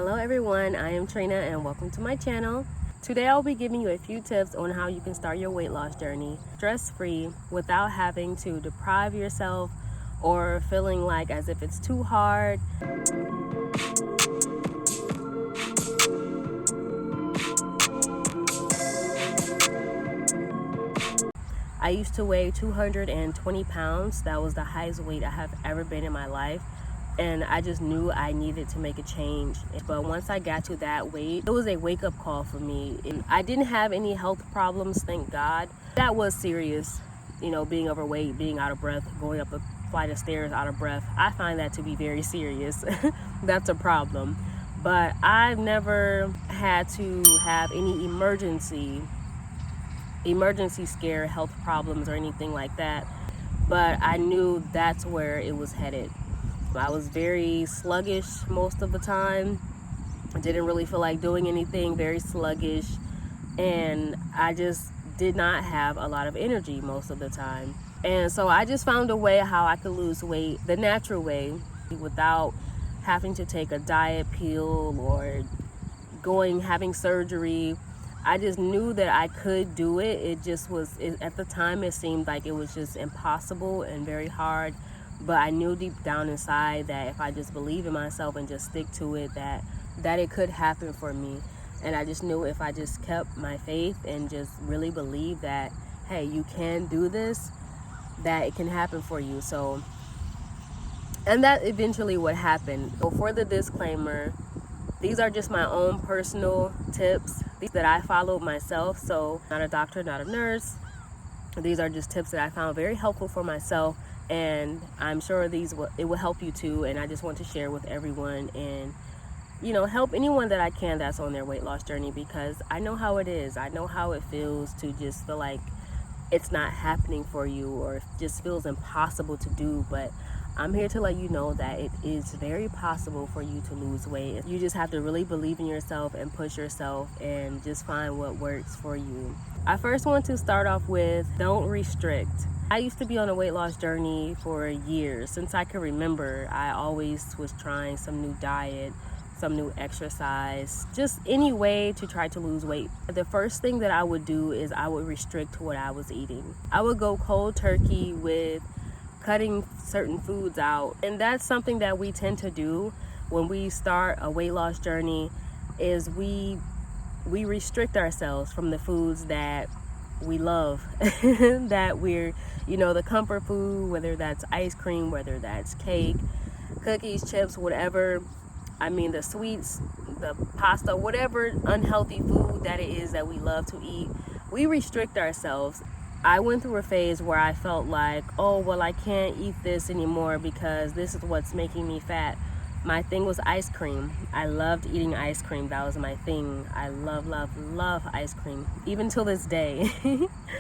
Hello everyone, I am Trina and welcome to my channel. Today I'll be giving you a few tips on how you can start your weight loss journey stress-free without having to deprive yourself or feeling like as if it's too hard. I used to weigh 220 pounds. That was the highest weight I have ever been in my life. And I just knew I needed to make a change. But once I got to that weight, it was a wake-up call for me. And I didn't have any health problems, thank God. That was serious, being overweight, being out of breath, going up a flight of stairs out of breath. I find that to be very serious. That's a problem. But I've never had to have any emergency scare health problems or anything like that. But I knew that's where it was headed. I was very sluggish most of the time. I didn't really feel like doing anything, very sluggish. And I just did not have a lot of energy most of the time. And so I just found a way how I could lose weight the natural way without having to take a diet pill or having surgery. I just knew that I could do it. It just was, at the time it seemed like it was just impossible and very hard. But I knew deep down inside that if I just believe in myself and just stick to it, that it could happen for me. And I just knew if I just kept my faith and just really believed that, hey, you can do this, that it can happen for you. So, and that eventually what happened. So for the disclaimer, these are just my own personal tips that I followed myself. So not a doctor, not a nurse. These are just tips that I found very helpful for myself. And I'm sure it will help you too. And I just want to share with everyone and, help anyone that I can that's on their weight loss journey, because I know how it is. I know how it feels to just feel like it's not happening for you or it just feels impossible to do. But I'm here to let you know that it is very possible for you to lose weight. You just have to really believe in yourself and push yourself and just find what works for you. I first want to start off with don't restrict. I used to be on a weight loss journey for years. Since I can remember, I always was trying some new diet, some new exercise, just any way to try to lose weight. The first thing that I would do is I would restrict what I was eating. I would go cold turkey with cutting certain foods out. And that's something that we tend to do when we start a weight loss journey, is we restrict ourselves from the foods that we love, that we're, the comfort food, whether that's ice cream, whether that's cake, cookies, chips, whatever. The sweets, the pasta, whatever unhealthy food that it is that we love to eat, we restrict ourselves. I went through a phase where I felt like, oh, well, I can't eat this anymore because this is what's making me fat. My thing was ice cream. I loved eating ice cream. That was my thing. I love, love, love ice cream, even till this day.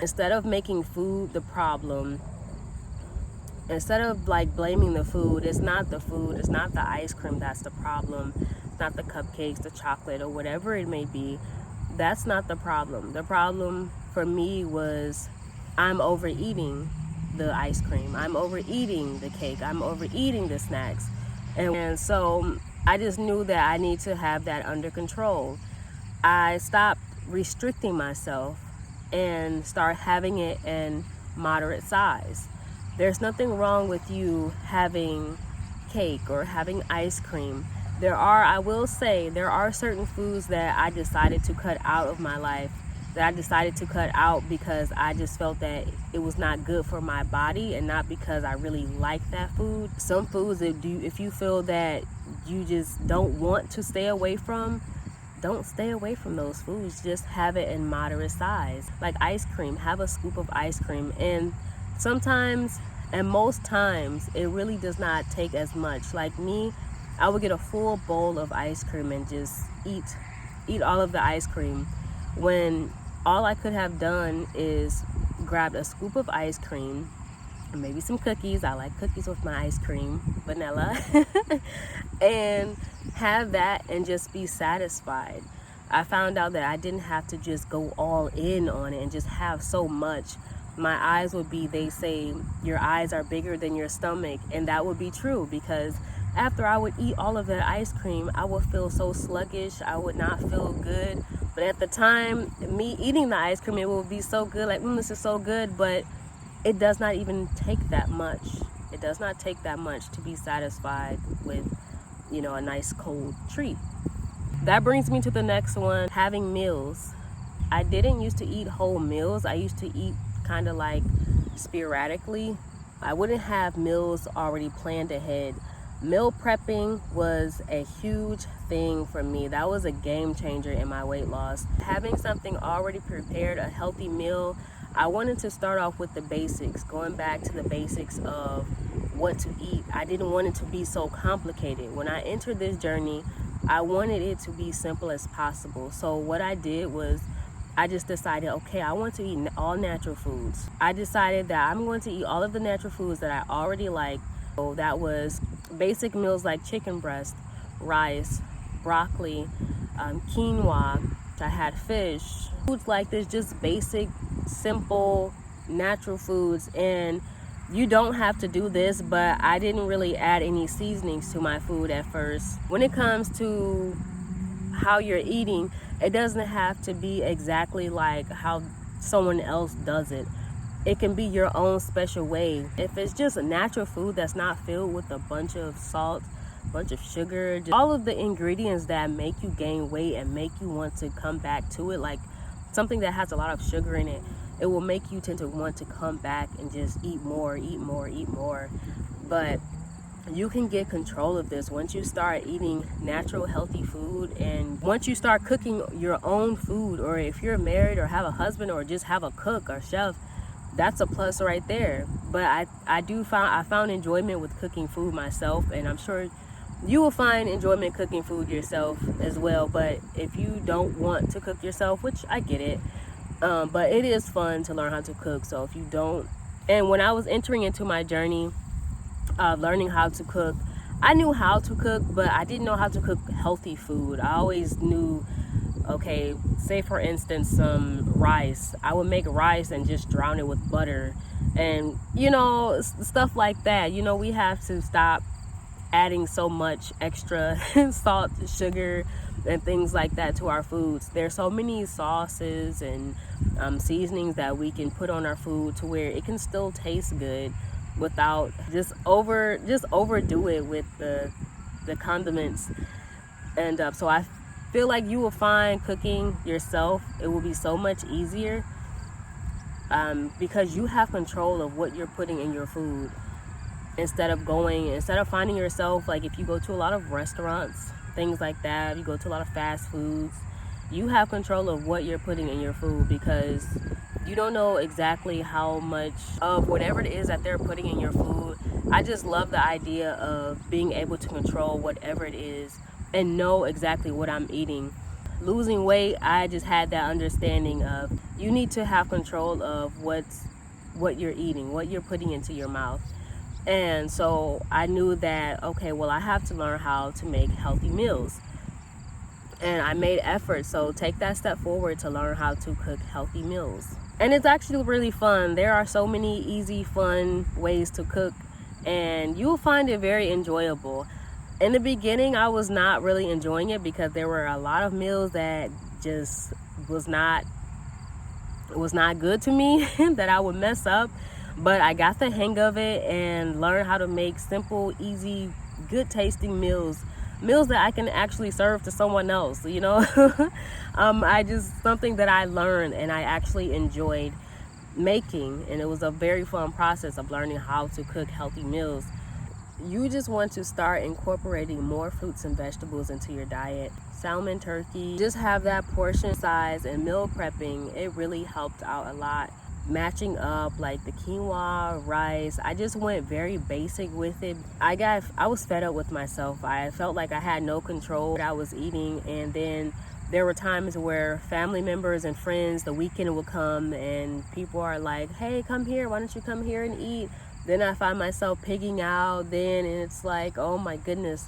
Instead of making food the problem, instead of blaming the food, it's not the food, it's not the ice cream that's the problem. It's not the cupcakes, the chocolate, or whatever it may be. That's not the problem. The problem for me was I'm overeating the ice cream. I'm overeating the cake. I'm overeating the snacks. And so I just knew that I need to have that under control. I stopped restricting myself and start having it in moderate size. There's nothing wrong with you having cake or having ice cream. I will say, there are certain foods that I decided to cut out of my life, that I decided to cut out because I just felt that it was not good for my body and not because I really like that food. Some foods, if you feel that you just don't want to stay away from, don't stay away from those foods. Just have it in moderate size. Like ice cream, have a scoop of ice cream. And sometimes, and most times, it really does not take as much. Like me, I would get a full bowl of ice cream and just eat all of the ice cream, when all I could have done is grabbed a scoop of ice cream, maybe some cookies. I like cookies with my ice cream, vanilla, and have that and just be satisfied. I found out that I didn't have to just go all in on it and just have so much. My eyes would be, they say, your eyes are bigger than your stomach, and that would be true, because after I would eat all of that ice cream, I would feel so sluggish. I would not feel good. But at the time, me eating the ice cream, it would be so good, like, this is so good, but it does not even take that much. It does not take that much to be satisfied with, a nice cold treat. That brings me to the next one, having meals. I didn't used to eat whole meals. I used to eat kind of like sporadically. I wouldn't have meals already planned ahead. Meal prepping was a huge thing for me. That was a game changer in my weight loss. Having something already prepared, a healthy meal, I wanted to start off with the basics, going back to the basics of what to eat. I didn't want it to be so complicated. When I entered this journey, I wanted it to be simple as possible. So what I did was I just decided, okay, I want to eat all natural foods. I decided that I'm going to eat all of the natural foods that I already like. So that was basic meals like chicken breast, rice, broccoli, quinoa. I had fish, foods like this, just basic, simple, natural foods. And you don't have to do this, but I didn't really add any seasonings to my food at first. When it comes to how you're eating, it doesn't have to be exactly like how someone else does it. It can be your own special way. If it's just a natural food that's not filled with a bunch of salt, a bunch of sugar, just all of the ingredients that make you gain weight and make you want to come back to it, like something that has a lot of sugar in it, it will make you tend to want to come back and just eat more, eat more, eat more. But you can get control of this once you start eating natural, healthy food, and once you start cooking your own food, or if you're married or have a husband or just have a cook or chef, that's a plus right there. But I found enjoyment with cooking food myself, and I'm sure you will find enjoyment cooking food yourself as well. But if you don't want to cook yourself, which I get it, but it is fun to learn how to cook. So if you don't, and when I was entering into my journey learning how to cook, I knew how to cook, but I didn't know how to cook healthy food. I always knew, okay, say for instance some rice, I would make rice and just drown it with butter, and stuff like that. We have to stop adding so much extra salt, sugar, and things like that to our foods. There's so many sauces and seasonings that we can put on our food to where it can still taste good without just overdo it with the condiments. And so I feel like you will find cooking yourself, it will be so much easier because you have control of what you're putting in your food. Instead of finding yourself, like if you go to a lot of restaurants, things like that, you go to a lot of fast foods, you have control of what you're putting in your food, because you don't know exactly how much of whatever it is that they're putting in your food. I just love the idea of being able to control whatever it is and know exactly what I'm eating. Losing weight, I just had that understanding of you need to have control of what you're eating, what you're putting into your mouth. And so I knew that, okay, well, I have to learn how to make healthy meals. And I made efforts, so take that step forward to learn how to cook healthy meals. And it's actually really fun. There are so many easy, fun ways to cook, and you'll find it very enjoyable. In the beginning, I was not really enjoying it because there were a lot of meals that just was not good to me that I would mess up. But I got the hang of it and learned how to make simple, easy, good tasting meals that I can actually serve to someone else, something that I learned and I actually enjoyed making, and it was a very fun process of learning how to cook healthy meals. You just want to start incorporating more fruits and vegetables into your diet. Salmon, turkey, just have that portion size, and meal prepping, it really helped out a lot. Matching up like the quinoa, rice, I just went very basic with it. I was fed up with myself. I felt like I had no control what I was eating, and then there were times where family members and friends, the weekend would come and people are like, hey, come here, why don't you come here and eat? Then I find myself pigging out then, and it's like, oh my goodness.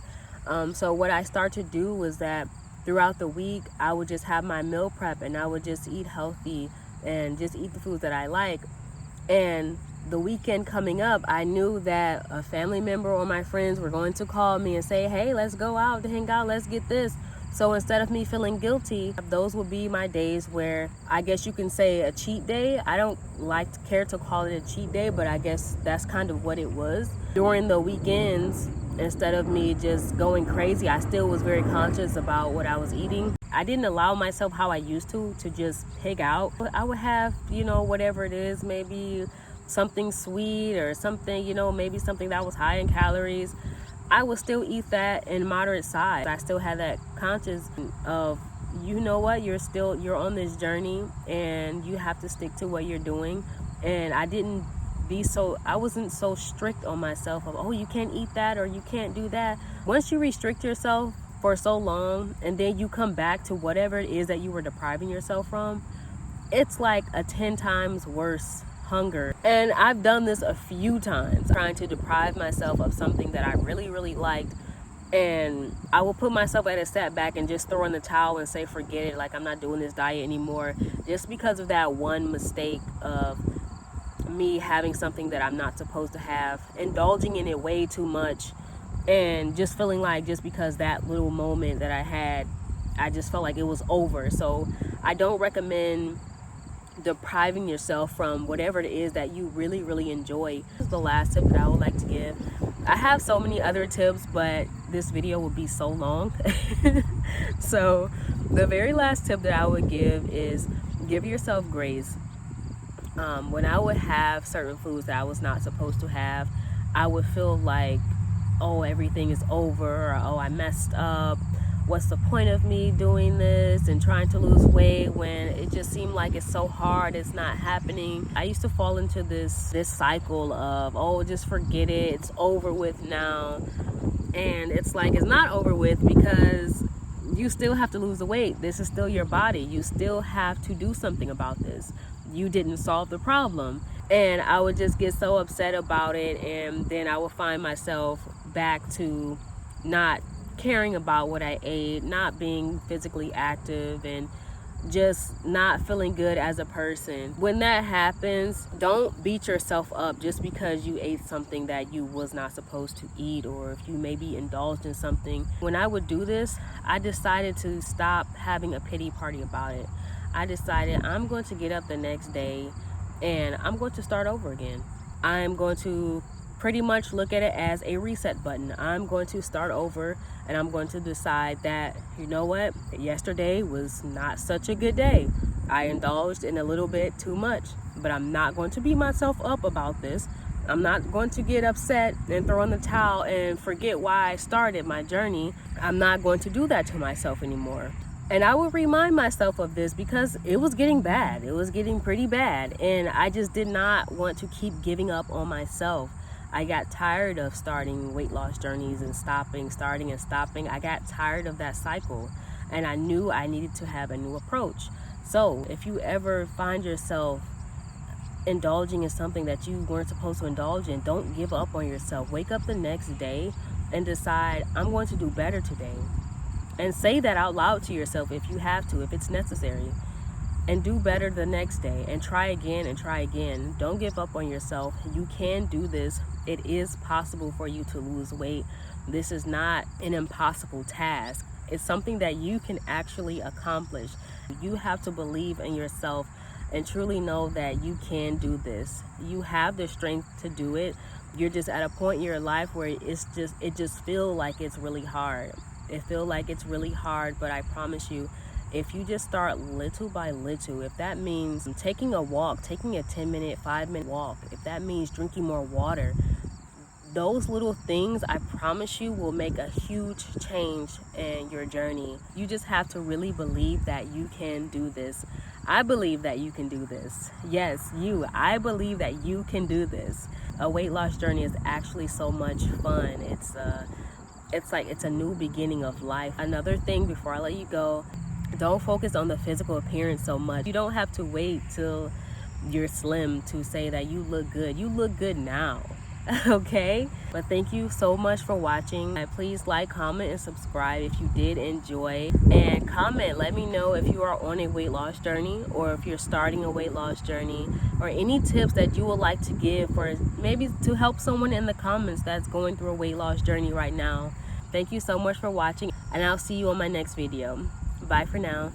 So what I started to do was that throughout the week, I would just have my meal prep and I would just eat healthy and just eat the foods that I like. And the weekend coming up, I knew that a family member or my friends were going to call me and say, hey, let's go out to hang out, let's get this. So instead of me feeling guilty, those would be my days where I guess you can say a cheat day. I don't care to call it a cheat day, but I guess that's kind of what it was. During the weekends, instead of me just going crazy, I still was very conscious about what I was eating. I didn't allow myself how I used to just pig out. I would have, whatever it is, maybe something sweet or something, maybe something that was high in calories. I would still eat that in moderate size. I still had that conscious of, you know what, you're on this journey and you have to stick to what you're doing. And I wasn't so strict on myself of, oh, you can't eat that or you can't do that. Once you restrict yourself for so long and then you come back to whatever it is that you were depriving yourself from, it's like a 10 times worse hunger. And I've done this a few times, trying to deprive myself of something that I really, really liked. And I will put myself at a setback and just throw in the towel and say, forget it, like I'm not doing this diet anymore, just because of that one mistake of me having something that I'm not supposed to have, indulging in it way too much, and just feeling like just because that little moment that I had, I just felt like it was over. So I don't recommend depriving yourself from whatever it is that you really, really enjoy. This is the last tip that I would like to give. I have so many other tips, but this video will be so long. So the very last tip that I would give is give yourself grace. When I would have certain foods that I was not supposed to have, I would feel like, oh, everything is over, or oh, I messed up. What's the point of me doing this and trying to lose weight when it just seemed like it's so hard, it's not happening. I used to fall into this cycle of, oh, just forget it, it's over with now. And it's like, it's not over with, because you still have to lose the weight. This is still your body. You still have to do something about this. You didn't solve the problem. And I would just get so upset about it, and then I would find myself back to not caring about what I ate, not being physically active, and just not feeling good as a person. When that happens, don't beat yourself up just because you ate something that you was not supposed to eat, or if you maybe indulged in something. When I would do this, I decided to stop having a pity party about it. I decided I'm going to get up the next day and I'm going to start over again. I'm going to pretty much look at it as a reset button. I'm going to start over, and I'm going to decide that, you know what, yesterday was not such a good day. I indulged in a little bit too much, but I'm not going to beat myself up about this. I'm not going to get upset and throw in the towel and forget why I started my journey. I'm not going to do that to myself anymore. And I would remind myself of this because it was getting bad. It was getting pretty bad, and I just did not want to keep giving up on myself. I got tired of starting weight loss journeys and starting and stopping. I got tired of that cycle, and I knew I needed to have a new approach. So if you ever find yourself indulging in something that you weren't supposed to indulge in, don't give up on yourself. Wake up the next day and decide, I'm going to do better today. And say that out loud to yourself if you have to, if it's necessary. And do better the next day, and try again and try again. Don't give up on yourself. You can do this. It is possible for you to lose weight. This is not an impossible task. It's something that you can actually accomplish. You have to believe in yourself and truly know that you can do this. You have the strength to do it. You're just at a point in your life where it just feels like it's really hard. It feels like it's really hard, but I promise you, if you just start little by little, if that means taking a walk, taking a 10-minute, 5-minute walk, if that means drinking more water, those little things, I promise you, will make a huge change in your journey. You just have to really believe that you can do this. I believe that you can do this. Yes, I believe that you can do this. A weight loss journey is actually so much fun. It's like it's a new beginning of life. Another thing before I let you go, don't focus on the physical appearance so much. You don't have to wait till you're slim to say that you look good. You look good now. Okay, but thank you so much for watching. Please like, comment, and subscribe if you did enjoy, and comment, let me know if you are on a weight loss journey or if you're starting a weight loss journey, or any tips that you would like to give for maybe to help someone in the comments that's going through a weight loss journey right now. Thank you so much for watching, and I'll see you on my next video. Bye for now.